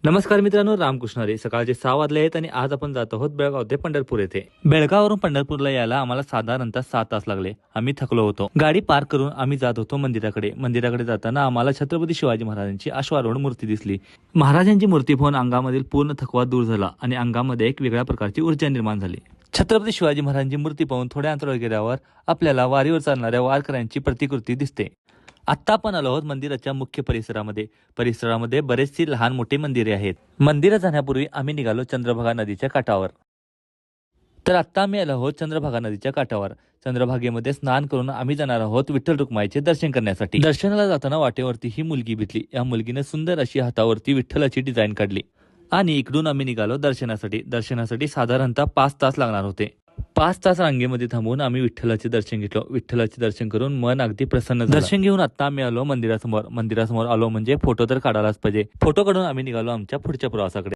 नमस्कार मित्रांनो, रामकृष्ण हरी. सकाळचे 6 वाजले आहेत आणि आज आपण जात आहोत बेळगाव ते पंढरपूर येथे. बेळगाववरून पंढरपूरला यायला आम्हाला साधारणतः 7 तास लागले. आम्ही थकलो होतो. गाडी पार्क करून आम्ही जात होतो मंदिराकडे. मंदिराकडे जाताना आम्हाला छत्रपती शिवाजी महाराजांची अश्वारूढ मूर्ती दिसली. महाराजांची मूर्ती पाहून अंगामधील पूर्ण थकवा दूर झाला आणि अंगामध्ये एक वेगळ्या प्रकारची ऊर्जा निर्माण झाली. छत्रपती शिवाजी महाराजांची मूर्ती पाहून थोड्या अंतरावर गेल्यावर आपल्याला वारीवर चालणाऱ्या वारकऱ्यांची प्रतिकृती दिसते. आत्ता आपण आलो आहोत मंदिराच्या मुख्य परिसरामध्ये बरेचशी लहान मोठी मंदिरे आहेत. मंदिरात जाण्यापूर्वी आम्ही निघालो चंद्रभागा नदीच्या काठावर. तर आत्ता आम्ही आलो आहोत चंद्रभागा नदीच्या काठावर. चंद्रभागेमध्ये स्नान करून आम्ही जाणार आहोत विठ्ठल रुक्माईचे दर्शन करण्यासाठी. दर्शनाला जाताना वाटेवरती ही मुलगी भेटली. या मुलगीने सुंदर अशी हातावरती विठ्ठलाची डिझाईन काढली आणि इकडून आम्ही निघालो दर्शनासाठी साधारणतः 5 तास लागणार होते. 5 तास रांगेमध्ये थांबून आम्ही विठ्ठलाचे दर्शन घेतलो. विठ्ठलाचे दर्शन करून मन अगदी प्रसन्न झालं. दर्शन घेऊन आता आम्ही आलो मंदिरासमोर आलो म्हणजे फोटो तर काढायलाच पाहिजे. फोटो काढून आम्ही निघालो आमच्या पुढच्या प्रवासाकडे.